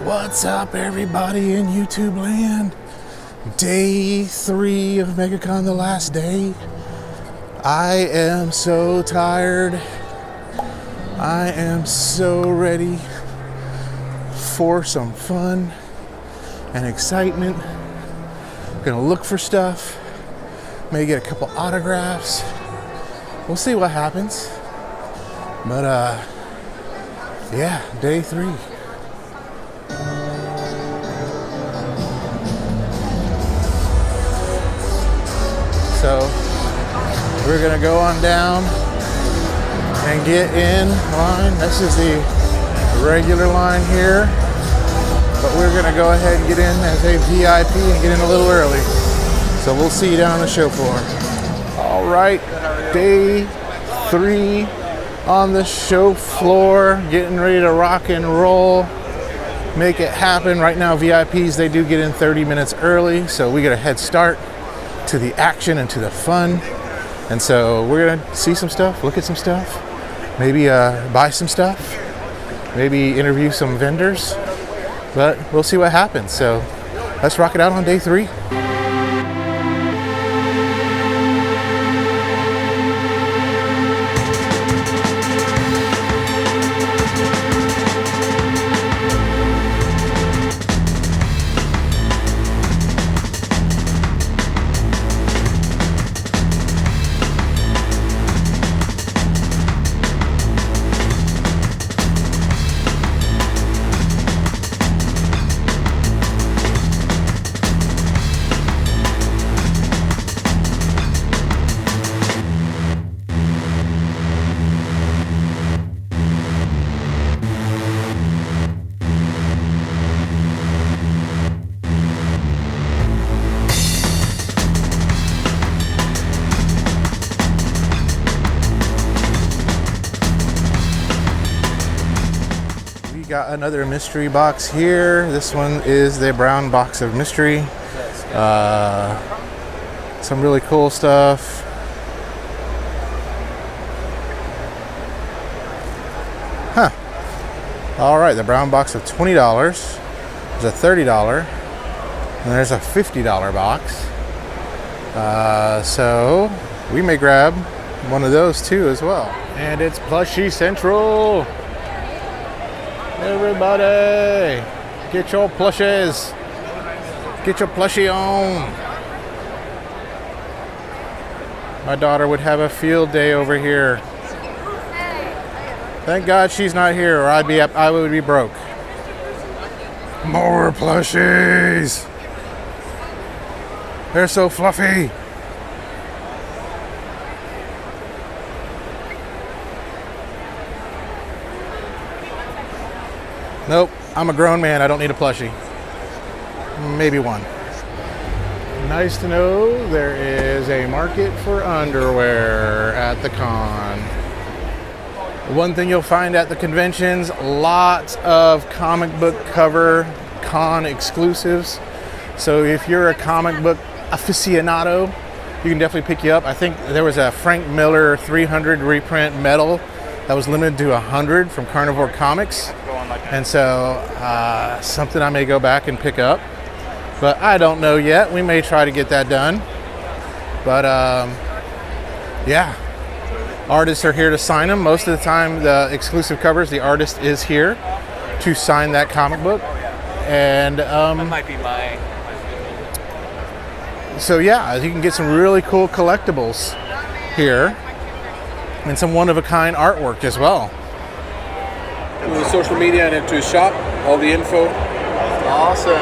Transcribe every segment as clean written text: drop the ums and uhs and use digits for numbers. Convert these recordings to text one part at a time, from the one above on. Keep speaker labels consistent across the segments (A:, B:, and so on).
A: What's up, everybody in YouTube land? Day 3 of Megacon, the last day. I am so tired. I am so ready for some fun and excitement. Gonna look for stuff. Maybe get a couple autographs. We'll see what happens. But yeah, day 3. So we're gonna go on down and get in line. This is the regular line here, but we're gonna go ahead and get in as a VIP and get in a little early. So we'll see you down on the show floor. All right, day 3 on the show floor, getting ready to rock and roll, make it happen. Right now, VIPs, they do get in 30 minutes early, so we get a head start to the action and to the fun. And so we're gonna see some stuff, look at some stuff, maybe buy some stuff, maybe interview some vendors, but we'll see what happens. So let's rock it out on day 3. Got another mystery box here. This one is the brown box of mystery. Some really cool stuff. Huh. All right, the brown box of $20. There's a $30, and there's a $50 box. So we may grab one of those too as well. And it's Plushie Central. Everybody, get your plushes. Get your plushie on. My daughter would have a field day over here. Thank God she's not here, or I would be broke. More plushies. They're so fluffy. Nope, I'm a grown man. I don't need a plushie. Maybe one. Nice to know there is a market for underwear at the con. One thing you'll find at the conventions, lots of comic book cover con exclusives. So if you're a comic book aficionado, you can definitely pick you up. I think there was a Frank Miller 300 reprint metal that was limited to 100 from Carnivore Comics. And so something I may go back and pick up, but I don't know yet. We may try to get that done. But yeah, artists are here to sign them. Most of the time, the exclusive covers, the artist is here to sign that comic book. And that might be my. So yeah, you can get some really cool collectibles here and some one-of-a-kind artwork as well.
B: To social media and into his shop, all the info.
A: Awesome.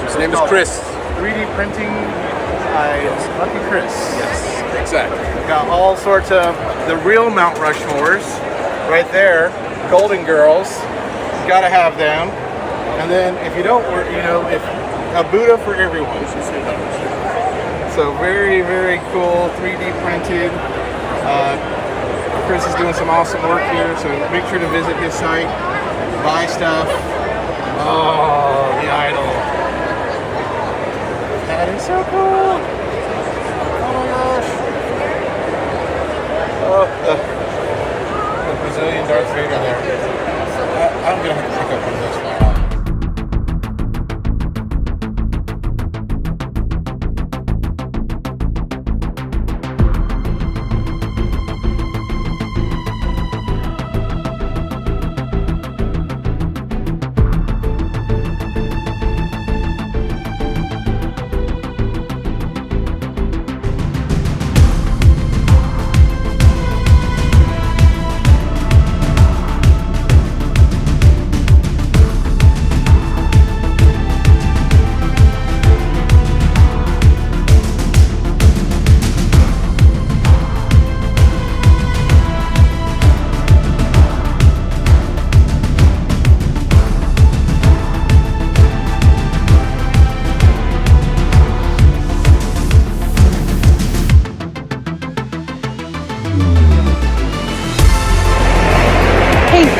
B: His name is Chris.
A: 3D printing by MuckyChris.
B: Yes, exactly.
A: Got all sorts of the real Mount Rushmores right there. Golden Girls. gotta have them. And then if you don't, you know, if a Buddha for everyone. So very, very cool, 3D printed. Chris is doing some awesome work here, so make sure to visit his site, buy stuff. Oh, the idol. That is so cool. Oh my gosh. Oh, the Brazilian Darth Vader there. I'm gonna have to pick up one of those now.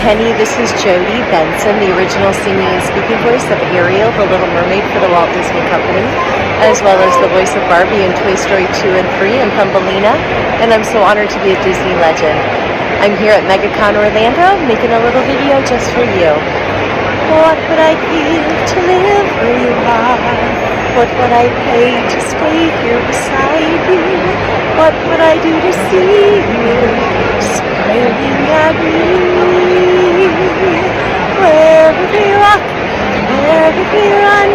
C: Penny, this is Jody Benson, the original singing and speaking voice of Ariel, the Little Mermaid for the Walt Disney Company, as well as the voice of Barbie in Toy Story 2 and 3 and Thumbelina, and I'm so honored to be a Disney legend. I'm here at Megacon Orlando, making a little video just for you. What would I give to live where you are? What would I pay to stay here beside you? What would I do to see you smiling at me? Wherever we rock, wherever we run,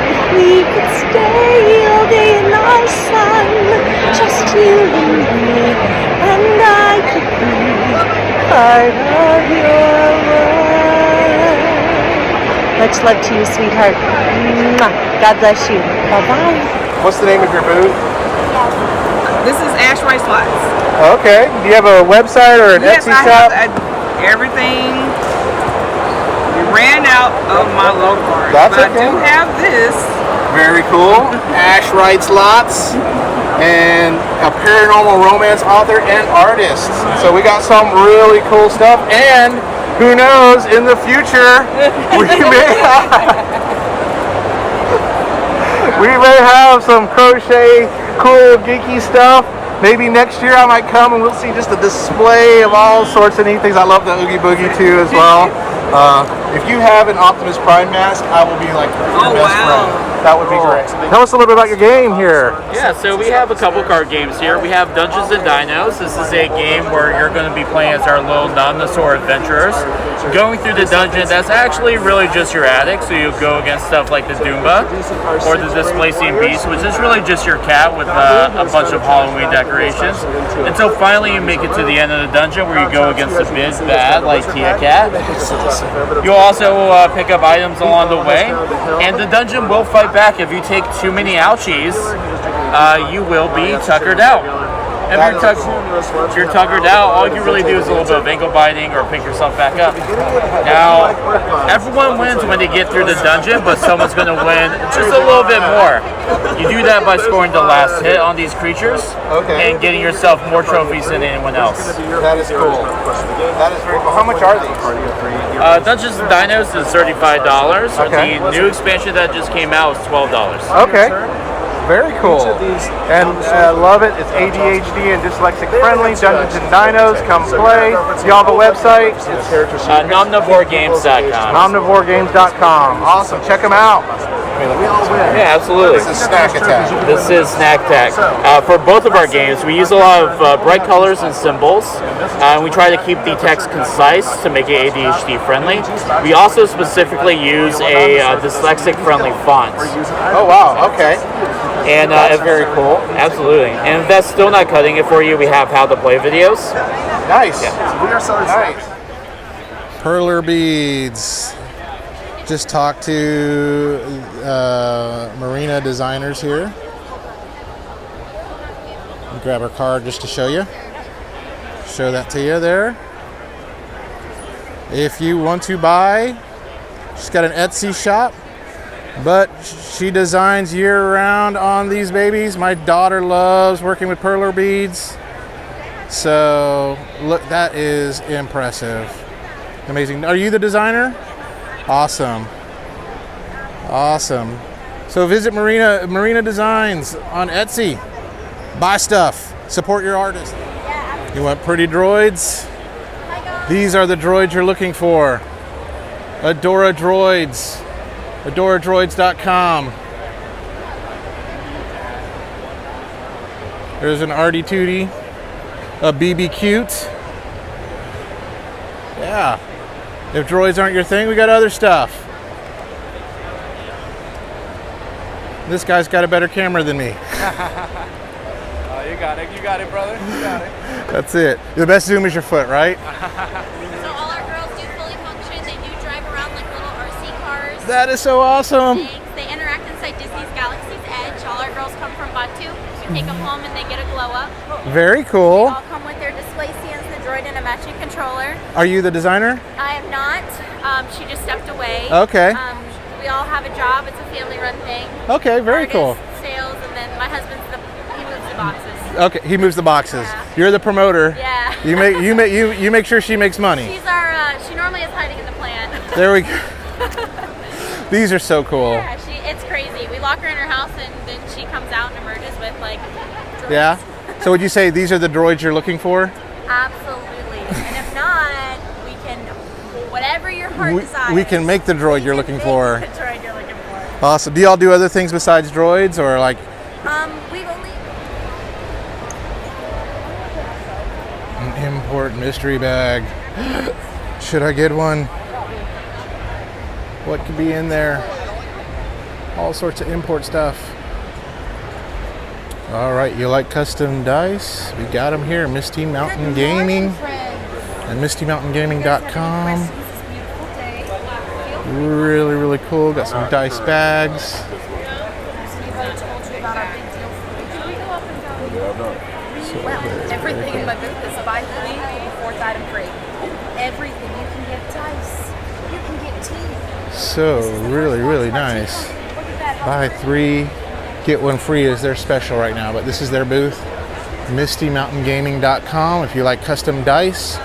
C: if we could stay all day in our sun, just you and me, and I could be part of your world. Much love to you, sweetheart. Mwah. God bless you. Bye-bye.
A: What's the name of your booth?
D: This is ASHWRITESLOTS.
A: Okay. Do you have a website or an
D: Yes,
A: Etsy
D: I
A: shop?
D: have everything. Ran out of my load card.
A: That's
D: but
A: okay.
D: I do have this.
A: Very cool. ASHWRITESLOTS, and a paranormal romance author and artist. So we got some really cool stuff, and who knows, in the future, we may have some crochet, cool, geeky stuff. Maybe next year I might come and we'll see just a display of all sorts of neat things. I love the Oogie Boogie too as well. If you have an Optimus Prime mask, I will be like your best friend. That would be great. Tell us a little bit about your game here.
E: Yeah, so we have a couple card games here. We have Dungeons and Dinos. This is a game where you're going to be playing as our little Nomnivore adventurers. Going through the dungeon, that's actually really just your attic, so you go against stuff like the Doomba or the Displacing Beast, which is really just your cat with a bunch of Halloween decorations. Until finally you make it to the end of the dungeon where you go against the big bad like Tia Cat. You'll also pick up items along the way, and the dungeon will fight back. If you take too many ouchies, you will be tuckered out. If you're tuckered out, all you really do is a little bit of ankle biting or pick yourself back up. Now, everyone wins when they get through the dungeon, but someone's going to win just a little bit more. You do that by scoring the last hit on these creatures and getting yourself more trophies than anyone else.
A: That is cool. That is very cool. How much are these?
E: Dungeons and Dinos is $35.
A: Okay.
E: The new expansion that just came out is $12.
A: Okay. Very cool. And love it. It's ADHD and dyslexic friendly. Dungeons and Dinos. Come play. Y'all have a website?
E: NOMNIVOREGAMES.com.
A: NOMNIVOREGAMES.com. Awesome. Check them out.
E: Yeah, absolutely.
A: This is Snack Attack.
E: This is Snack Attack. For both of our games, we use a lot of bright colors and symbols. We try to keep the text concise to make it ADHD friendly. We also specifically use a dyslexic friendly font.
A: Oh wow, okay.
E: And
A: That's very cool.
E: Absolutely. And if that's still not cutting it for you, we have how to play videos.
A: Nice.
E: Yeah.
A: We are selling nice. Perler beads. Just talked to Marina designers here. Grab our card just to show you. Show that to you there. If you want to buy She's got an Etsy shop, but she designs year-round on these babies. My daughter loves working with perler beads. So look, that is impressive. Amazing. Are you the designer? Awesome. Awesome. So visit Marina Designs on Etsy. Buy stuff. Support your artist. You want pretty droids? These are the droids you're looking for. ADORADROIDS. ADORADROIDS.com. There's an Artie Tootie. A BB Cute. Yeah. If droids aren't your thing, we got other stuff. This guy's got a better camera than me.
B: You got it, brother. You got it.
A: That's it. The best zoom is your foot, right?
F: So all our girls do fully function. They do drive around like little RC cars.
A: That is so awesome.
F: They interact inside Disney's Galaxy's Edge. All our girls come from Batu. You take them home and they get a glow up.
A: Very cool.
F: They all come with their display stands, the droid, and a matching controller.
A: Are you the designer?
F: I am not. She just stepped away.
A: Okay.
F: We all have a job. It's a family-run thing.
A: Okay, very cool.
F: Sales, and then my husband's he moves the boxes.
A: Okay, he moves the boxes.
F: Yeah.
A: You're the promoter.
F: Yeah.
A: You make sure she makes money.
F: She's our. She normally is hiding in the plant.
A: There we go. These are so cool.
F: Yeah, it's crazy. We lock her in her house, and then she comes out and emerges with like. Droids.
A: Yeah. So would you say these are the droids you're looking for?
F: Absolutely. And if not, we can whatever your heart desires.
A: We can make the droid you're looking for.
F: The droid you're looking for.
A: Awesome. Do y'all do other things besides droids, or like?
F: We've only.
A: An import mystery bag. Should I get one? What could be in there? All sorts of import stuff. All right, you like custom dice? We got them here, Misty Mountain Gaming and MistyMountainGaming.com. Really, really cool. Got some dice bags.
G: Everything in my booth is buy 3 for the 4th item free. Everything. You can get dice. You can get tea.
A: So really, really nice. Buy 3, get 1 free is their special right now, but this is their booth. MistyMountainGaming.com. If you like custom dice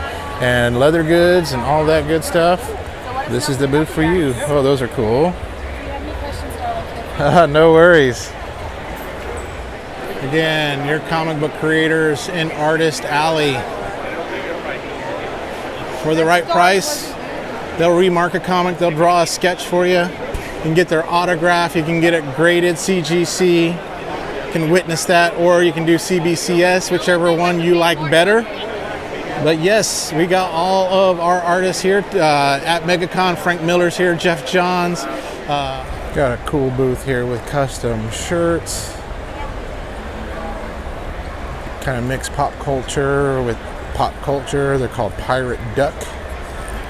A: and leather goods and all that good stuff, this is the booth for you. Oh, those are cool. No worries. Again, your comic book creators in Artist Alley. For the right price, they'll remark a comic, they'll draw a sketch for you. You can get their autograph, you can get it graded CGC, you can witness that, or you can do CBCS, whichever one you like better. But yes, we got all of our artists here at Megacon. Frank Miller's here, Jeff Johns. Got a cool booth here with custom shirts. Kind of mix pop culture with pop culture. They're called Pirate Duck,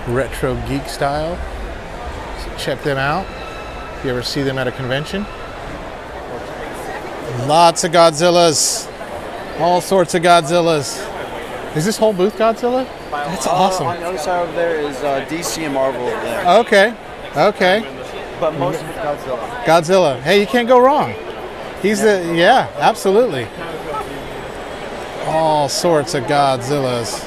A: retro geek style. So check them out if you ever see them at a convention. Lots of Godzillas, all sorts of Godzillas. Is this whole booth Godzilla? That's awesome.
H: On the other side over there is DC and Marvel over there.
A: Okay, okay.
H: But most of it's Godzilla.
A: Godzilla. Hey, you can't go wrong. He's the, yeah, absolutely. All sorts of Godzillas.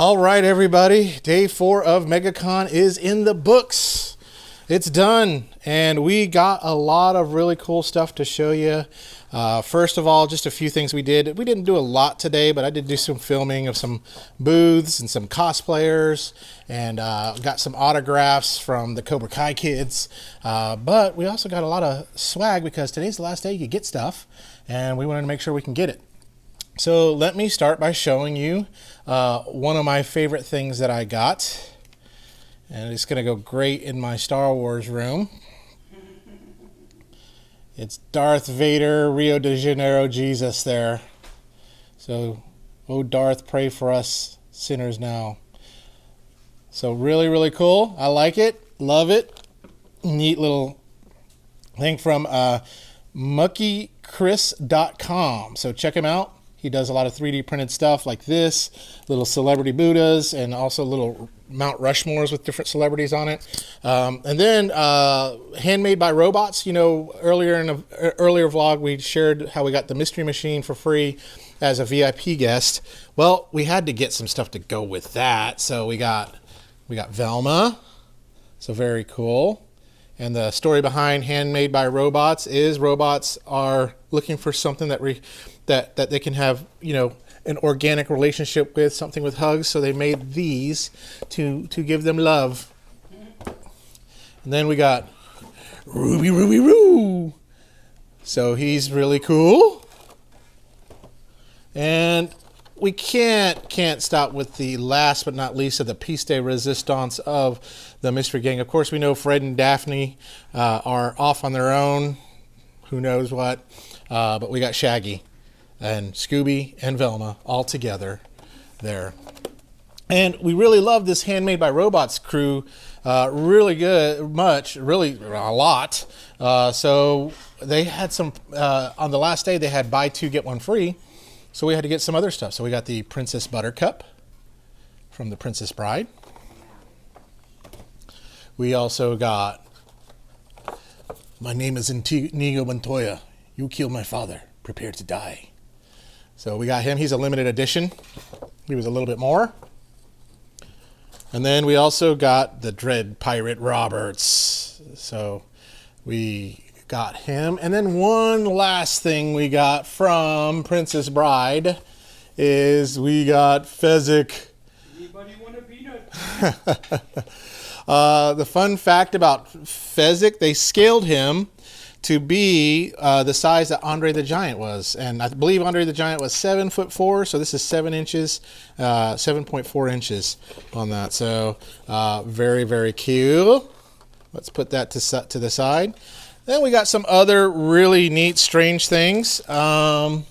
A: All right, everybody. Day 4 of Megacon is in the books. It's done, and we got a lot of really cool stuff to show you. First of all, just a few things we did. We didn't do a lot today, but I did do some filming of some booths and some cosplayers, and got some autographs from the Cobra Kai kids. But we also got a lot of swag because today's the last day you could get stuff, and we wanted to make sure we can get it. So let me start by showing you one of my favorite things that I got. And it's going to go great in my Star Wars room. It's Darth Vader, Rio de Janeiro Jesus there. So, oh Darth, pray for us sinners now. So really, really cool. I like it. Love it. Neat little thing from MuckyChris.com. So check him out. He does a lot of 3D printed stuff like this, little celebrity Buddhas, and also little Mount Rushmores with different celebrities on it. And then handmade by robots. You know, earlier in an earlier vlog, we shared how we got the mystery machine for free as a VIP guest. Well, we had to get some stuff to go with that. So we got Velma. So very cool. And the story behind Handmade by Robots is robots are looking for something that they can have, you know, an organic relationship with, something with hugs. So they made these to give them love. And then we got Ruby Roo. So he's really cool. And we can't stop with the last but not least of the piece de resistance of the Mystery Gang. Of course, we know Fred and Daphne are off on their own. Who knows what? But we got Shaggy and Scooby and Velma all together there. And we really love this Handmade by Robots crew. Really really a lot. So they had some, on the last day, they had buy 2, get 1 free. So we had to get some other stuff. So we got the Princess Buttercup from the Princess Bride. We also got, my name is Inigo Montoya. You killed my father. Prepare to die. So we got him. He's a limited edition. He was a little bit more. And then we also got the Dread Pirate Roberts. So we got him. And then one last thing we got from Princess Bride is we got Fezzik.
B: Anybody want a peanut?
A: The fun fact about Fezzik, they scaled him to be the size that Andre the Giant was. And I believe Andre the Giant was 7'4", so this is 7 inches, 7.4 inches on that. So very, very cute. Let's put that to the side. Then we got some other really neat, strange things. Let's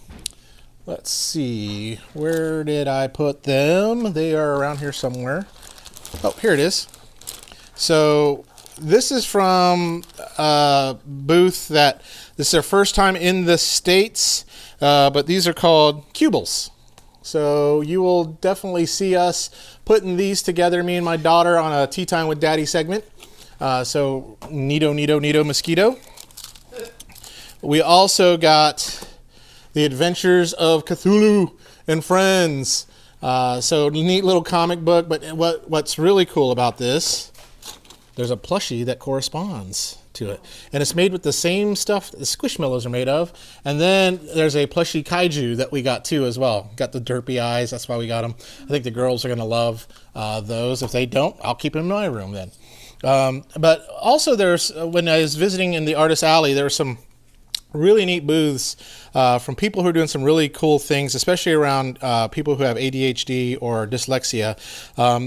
A: see, where did I put them? They are around here somewhere. Oh, here it is. So this is from a booth that this is their first time in the States, but these are called Cubles. So you will definitely see us putting these together, me and my daughter, on a Tea Time with Daddy segment. So Neato Mosquito. We also got The Adventures of Cthulhu and Friends. So neat little comic book, but what's really cool about this, there's a plushie that corresponds to it. And it's made with the same stuff the Squishmallows are made of. And then there's a plushie kaiju that we got too as well. Got the derpy eyes, that's why we got them. I think the girls are going to love those. If they don't, I'll keep them in my room then. But also there's, when I was visiting in the Artist Alley, there were some really neat booths from people who are doing some really cool things, especially around people who have ADHD or dyslexia.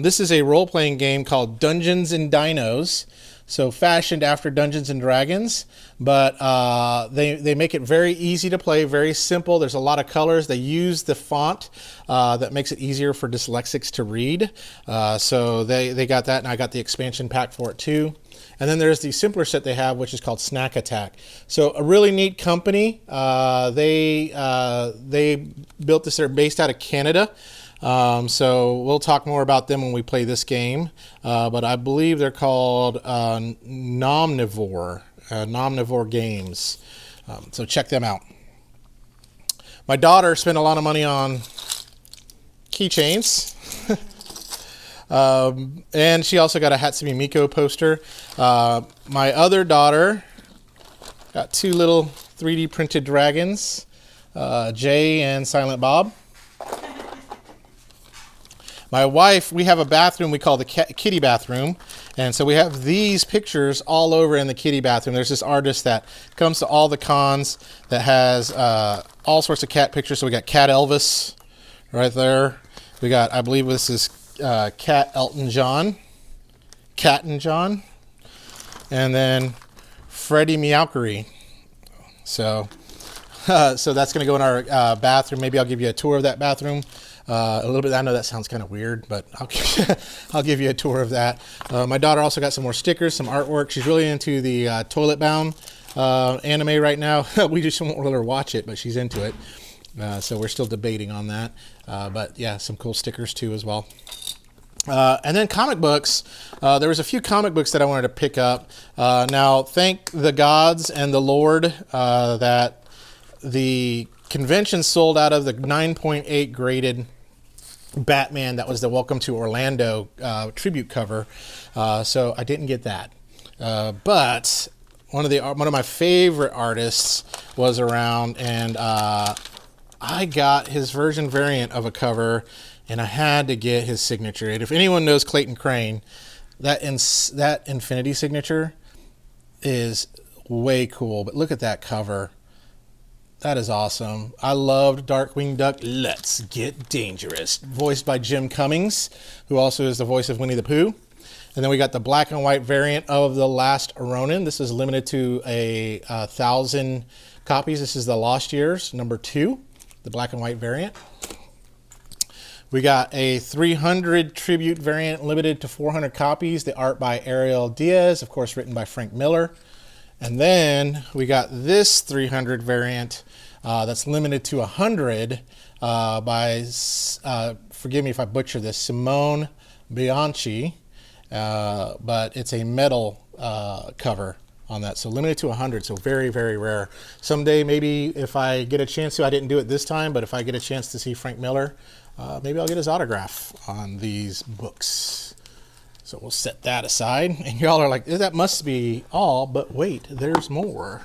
A: This is a role-playing game called Dungeons and Dinos. So fashioned after Dungeons and Dragons, but they make it very easy to play, very simple. There's a lot of colors. They use the font that makes it easier for dyslexics to read. So they got that, and I got the expansion pack for it too. And then there's the simpler set they have, which is called Snack Attack. So a really neat company. They built this. They're based out of Canada. So we'll talk more about them when we play this game. But I believe they're called NOMNIVORE, NOMNIVORE Games. So check them out. My daughter spent a lot of money on keychains. And she also got a Hatsune Miku poster. My other daughter got 2 little 3D printed dragons, Jay and Silent Bob. My wife, we have a bathroom we call the kitty bathroom. And so we have these pictures all over in the kitty bathroom. There's this artist that comes to all the cons that has all sorts of cat pictures. So we got Cat Elvis right there. We got, I believe this is Cat Elton John. Cat and John. And then Freddie Meowkery. So that's going to go in our bathroom. Maybe I'll give you a tour of that bathroom. A little bit. I know that sounds kind of weird, but I'll give you a tour of that. My daughter also got some more stickers, some artwork. She's really into the Toilet Bound anime right now. We just won't let her watch it, but she's into it. So we're still debating on that. But yeah, some cool stickers too as well. And then comic books. There was a few comic books that I wanted to pick up. Now, thank the gods and the Lord that the convention sold out of the 9.8 graded Batman that was the Welcome to Orlando tribute cover. So I didn't get that. But one of my favorite artists was around, and I got his version variant of a cover, and I had to get his signature. And if anyone knows Clayton Crane, that Infinity signature is way cool. But look at that cover. That is awesome. I loved Darkwing Duck. Let's Get Dangerous. Voiced by Jim Cummings, who also is the voice of Winnie the Pooh. And then we got the black and white variant of The Last Ronin. This is limited to 1,000 copies. This is the Lost Years, number 2, the black and white variant. We got a 300 tribute variant limited to 400 copies. The art by Ariel Diaz, of course, written by Frank Miller. And then we got this 300 variant that's limited to 100 by, forgive me if I butcher this, Simone Bianchi. But it's a metal cover on that. So limited to 100, so very, very rare. Someday, maybe if I get a chance to, I didn't do it this time, but if I get a chance to see Frank Miller, maybe I'll get his autograph on these books. So we'll set that aside. And y'all are like, that must be all, but wait, there's more.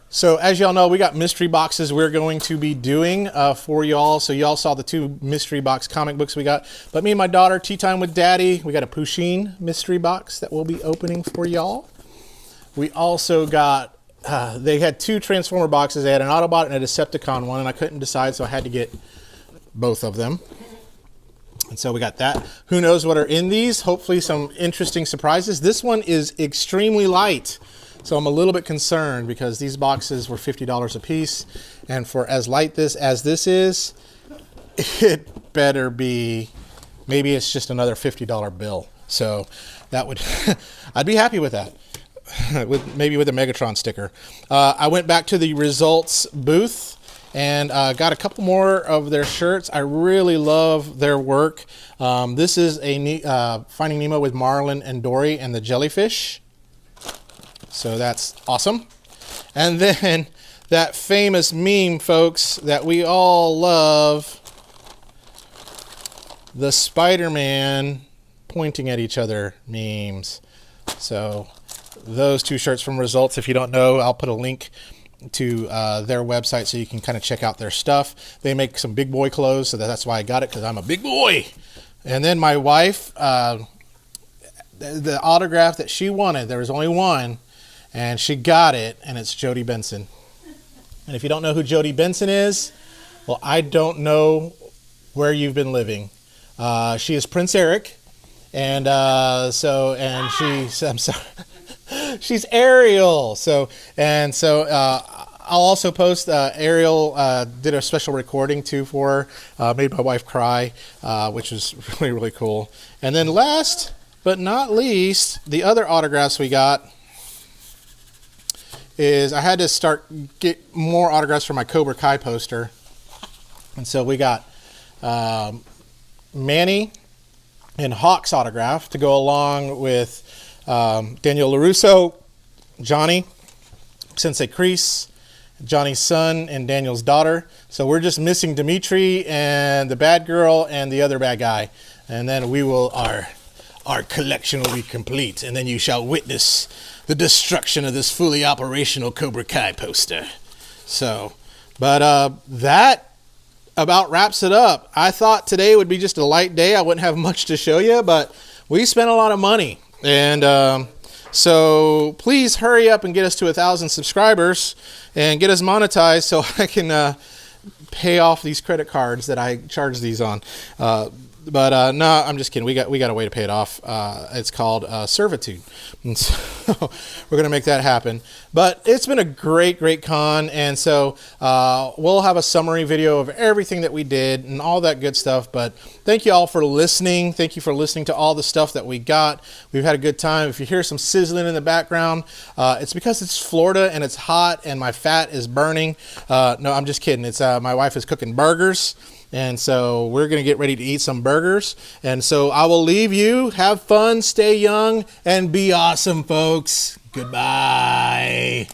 A: So as y'all know, we got mystery boxes we're going to be doing for y'all. So y'all saw the 2 mystery box comic books we got. But me and my daughter, Tea Time with Daddy, we got a Pusheen mystery box that we'll be opening for y'all. We also got, they had 2 Transformer boxes. They had an Autobot and a Decepticon one, and I couldn't decide, so I had to get both of them. And so we got that. Who knows what are in these? Hopefully some interesting surprises. This one is extremely light, so I'm a little bit concerned because these boxes were $50 a piece. And for as light as this is, it better be, maybe it's just another $50 bill. So that would, I'd be happy with that. Maybe with a Megatron sticker. I went back to the Results booth and got a couple more of their shirts. I really love their work. This is a Finding Nemo with Marlin and Dory and the jellyfish. So that's awesome. And then that famous meme, folks, that we all love, the Spider-Man pointing at each other memes. So those 2 shirts from Results, if you don't know, I'll put a link to their website so you can kind of check out their stuff. They make some big boy clothes, so that's why I got it, because I'm a big boy. And then my wife, the autograph that she wanted, there was only one, and she got it, and it's Jodi Benson. And if you don't know who Jodi Benson is, well, I don't know where you've been living. She is Prince Eric, and I'm sorry. She's Ariel. I'll also post, Ariel did a special recording too for her, made my wife cry, which was really, really cool. And then last but not least, the other autographs we got is I had to get more autographs for my Cobra Kai poster. And so we got Manny and Hawk's autograph to go along with Daniel LaRusso, Johnny, Sensei Chris, Johnny's son, and Daniel's daughter. So we're just missing Dimitri and the bad girl and the other bad guy. and then our collection will be complete, and then you shall witness the destruction of this fully operational Cobra Kai poster. So, but that about wraps it up. I thought today would be just a light day. I wouldn't have much to show you, but we spent a lot of money, and so please hurry up and get us to 1,000 subscribers and get us monetized so I can pay off these credit cards that I charge these on. But no, I'm just kidding. We got a way to pay it off. It's called servitude, and so we're gonna make that happen. But it's been a great con, and so we'll have a summary video of everything that we did and all that good stuff. But thank you all for listening. Thank you for listening to all the stuff that we got. We've had a good time. If you hear some sizzling in the background, it's because it's Florida and it's hot and my fat is burning. No, I'm just kidding. It's my wife is cooking burgers. And so we're going to get ready to eat some burgers. And so I will leave you. Have fun, stay young, and be awesome, folks. Goodbye.